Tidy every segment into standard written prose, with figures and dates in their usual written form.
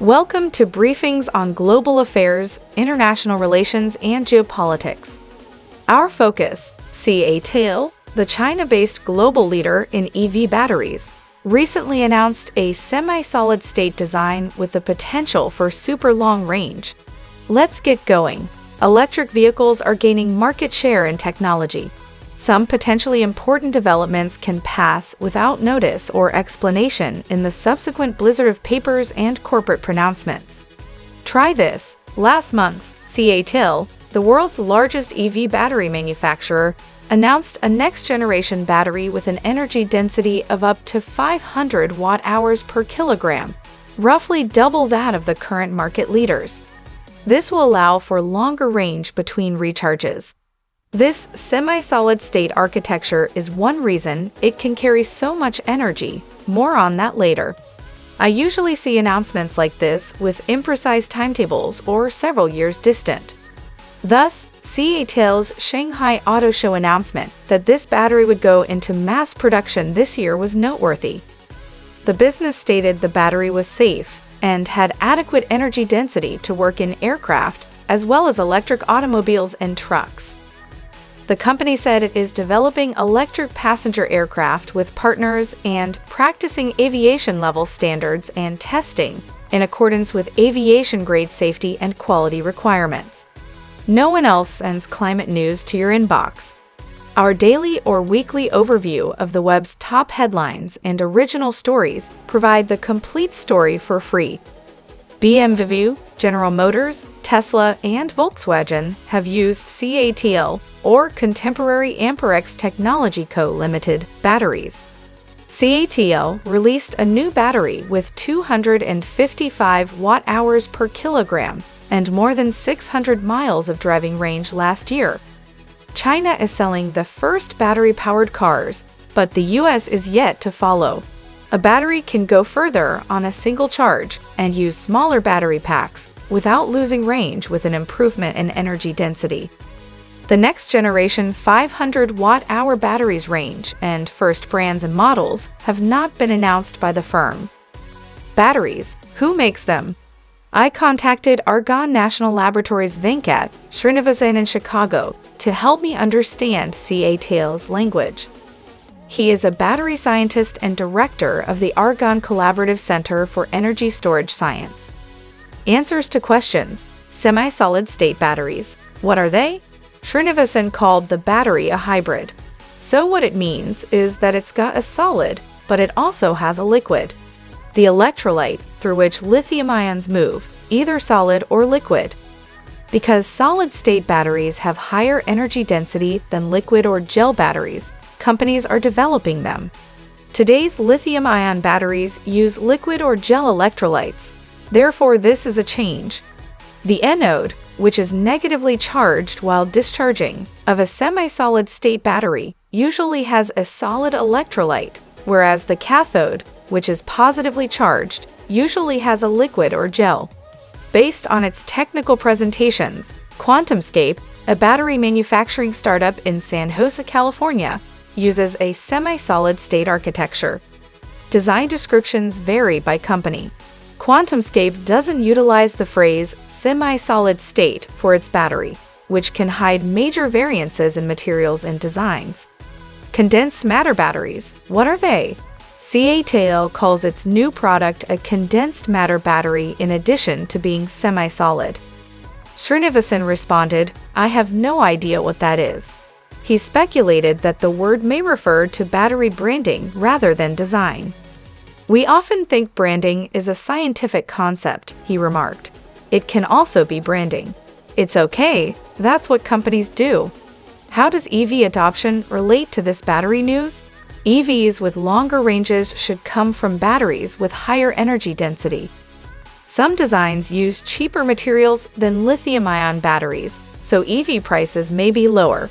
Welcome to briefings on global affairs, international relations, and geopolitics. Our focus, CATL, the China-based global leader in EV batteries, recently announced a semi-solid-state design with the potential for super long range. Let's get going. Electric vehicles are gaining market share in technology. Some potentially important developments can pass without notice or explanation in the subsequent blizzard of papers and corporate pronouncements. Try this. Last month, CATL, the world's largest EV battery manufacturer, announced a next-generation battery with an energy density of up to 500 watt-hours per kilogram, roughly double that of the current market leaders. This will allow for longer range between recharges. This semi-solid-state architecture is one reason it can carry so much energy. More on that later. I usually see announcements like this with imprecise timetables or several years distant. Thus, CATL's Shanghai Auto Show announcement that this battery would go into mass production this year was noteworthy. The business stated the battery was safe and had adequate energy density to work in aircraft as well as electric automobiles and trucks. The company said it is developing electric passenger aircraft with partners and practicing aviation-level standards and testing in accordance with aviation-grade safety and quality requirements. No one else sends climate news to your inbox. Our daily or weekly overview of the web's top headlines and original stories provide the complete story for free. BMW, General Motors, Tesla, and Volkswagen have used CATL or Contemporary Amperex Technology Co. Limited batteries. CATL released a new battery with 255 watt-hours per kilogram and more than 600 miles of driving range last year. China is selling the first battery-powered cars, but the US is yet to follow. A battery can go further on a single charge and use smaller battery packs without losing range with an improvement in energy density. The next generation 500 watt-hour batteries range and first brands and models have not been announced by the firm. Batteries, who makes them? I contacted Argonne National Laboratory's Venkat Srinivasan in Chicago to help me understand CATL's language. He is a battery scientist and director of the Argonne Collaborative Center for Energy Storage Science. Answers to questions. Semi-solid-state batteries. What are they? Srinivasan called the battery a hybrid. So what it means is that it's got a solid, but it also has a liquid. The electrolyte through which lithium ions move, either solid or liquid. Because solid-state batteries have higher energy density than liquid or gel batteries, companies are developing them. Today's lithium-ion batteries use liquid or gel electrolytes. Therefore, this is a change. The anode, which is negatively charged while discharging, of a semi-solid-state battery usually has a solid electrolyte, whereas the cathode, which is positively charged, usually has a liquid or gel. Based on its technical presentations, QuantumScape, a battery manufacturing startup in San Jose, California, uses a semi-solid-state architecture. Design descriptions vary by company. QuantumScape doesn't utilize the phrase semi-solid-state for its battery, which can hide major variances in materials and designs. Condensed matter batteries, what are they? CATL calls its new product a condensed matter battery in addition to being semi-solid. Srinivasan responded, "I have no idea what that is." He speculated that the word may refer to battery branding rather than design. "We often think branding is a scientific concept," he remarked. "It can also be branding. It's okay, that's what companies do." How does EV adoption relate to this battery news? EVs with longer ranges should come from batteries with higher energy density. Some designs use cheaper materials than lithium-ion batteries, so EV prices may be lower.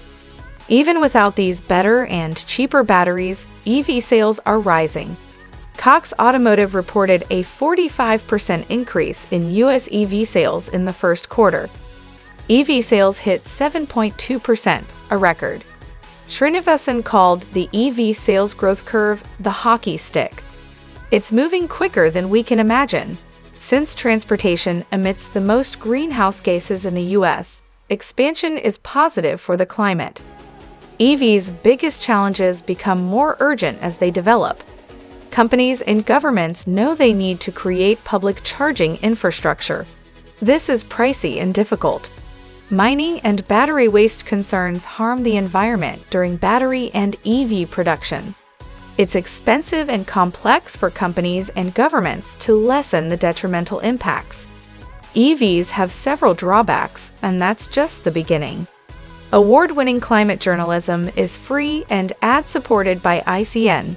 Even without these better and cheaper batteries, EV sales are rising. Cox Automotive reported a 45% increase in U.S. EV sales in the first quarter. EV sales hit 7.2%, a record. Srinivasan called the EV sales growth curve the hockey stick. It's moving quicker than we can imagine. Since transportation emits the most greenhouse gases in the U.S., expansion is positive for the climate. EVs' biggest challenges become more urgent as they develop. Companies and governments know they need to create public charging infrastructure. This is pricey and difficult. Mining and battery waste concerns harm the environment during battery and EV production. It's expensive and complex for companies and governments to lessen the detrimental impacts. EVs have several drawbacks, and that's just the beginning. Award-winning climate journalism is free and ad-supported by ICN.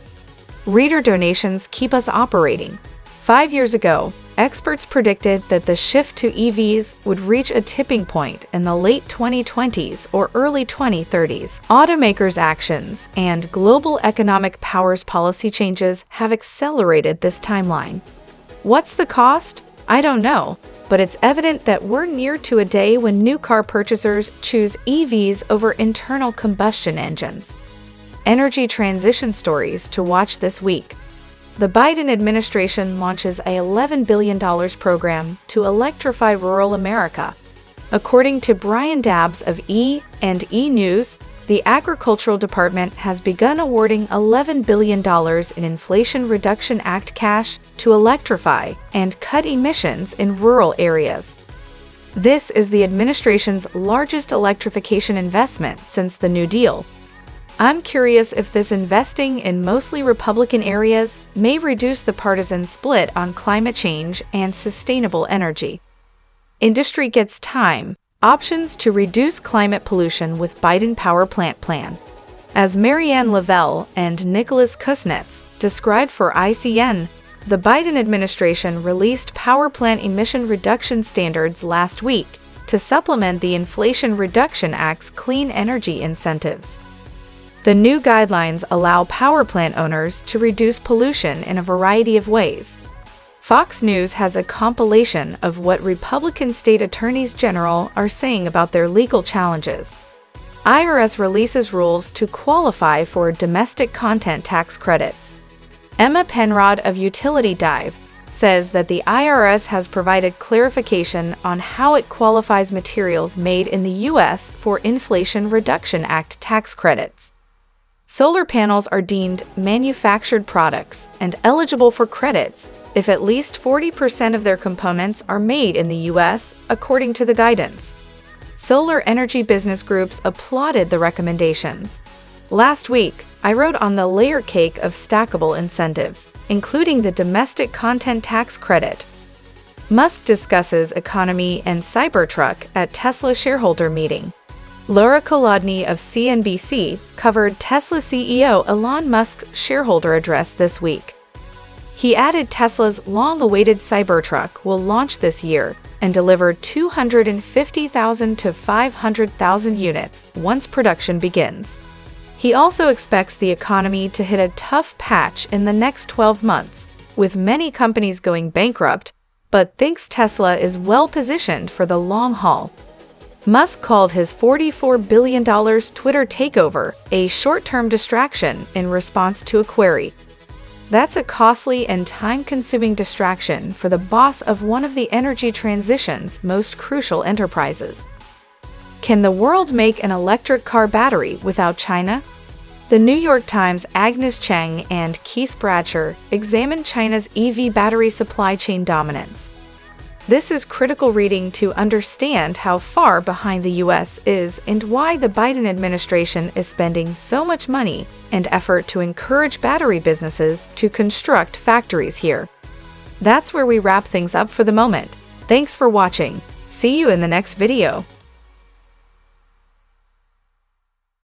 Reader donations keep us operating. 5 years ago, experts predicted that the shift to EVs would reach a tipping point in the late 2020s or early 2030s. Automakers' actions and global economic powers policy changes have accelerated this timeline. What's the cost? I don't know, but it's evident that we're near to a day when new car purchasers choose EVs over internal combustion engines. Energy transition stories to watch this week. The Biden administration launches a $11 billion program to electrify rural America. According to Brian Dabbs of E&E News, the Agricultural Department has begun awarding $11 billion in Inflation Reduction Act cash to electrify and cut emissions in rural areas. This is the administration's largest electrification investment since the New Deal. I'm curious if this investing in mostly Republican areas may reduce the partisan split on climate change and sustainable energy. Industry gets time. Options to reduce climate pollution with Biden power plant plan. As Marianne Lavelle and Nicholas Kuznets described for ICN, the Biden administration released power plant emission reduction standards last week to supplement the Inflation Reduction Act's clean energy incentives. The new guidelines allow power plant owners to reduce pollution in a variety of ways. Fox News has a compilation of what Republican state attorneys general are saying about their legal challenges. IRS releases rules to qualify for domestic content tax credits. Emma Penrod of Utility Dive says that the IRS has provided clarification on how it qualifies materials made in the U.S. for Inflation Reduction Act tax credits. Solar panels are deemed manufactured products and eligible for credits if at least 40% of their components are made in the U.S., according to the guidance. Solar energy business groups applauded the recommendations. Last week, I wrote on the layer cake of stackable incentives, including the domestic content tax credit. Musk discusses economy and Cybertruck at Tesla shareholder meeting. Laura Kolodny of CNBC covered Tesla CEO Elon Musk's shareholder address this week. He added Tesla's long-awaited Cybertruck will launch this year and deliver 250,000 to 500,000 units once production begins. He also expects the economy to hit a tough patch in the next 12 months, with many companies going bankrupt, but thinks Tesla is well-positioned for the long haul. Musk called his $44 billion Twitter takeover a short-term distraction in response to a query. That's a costly and time-consuming distraction for the boss of one of the energy transition's most crucial enterprises. Can the world make an electric car battery without China? The New York Times' Agnes Cheng and Keith Bradsher examined China's EV battery supply chain dominance. This is critical reading to understand how far behind the U.S. is and why the Biden administration is spending so much money and effort to encourage battery businesses to construct factories here. That's where we wrap things up for the moment. Thanks for watching. See you in the next video.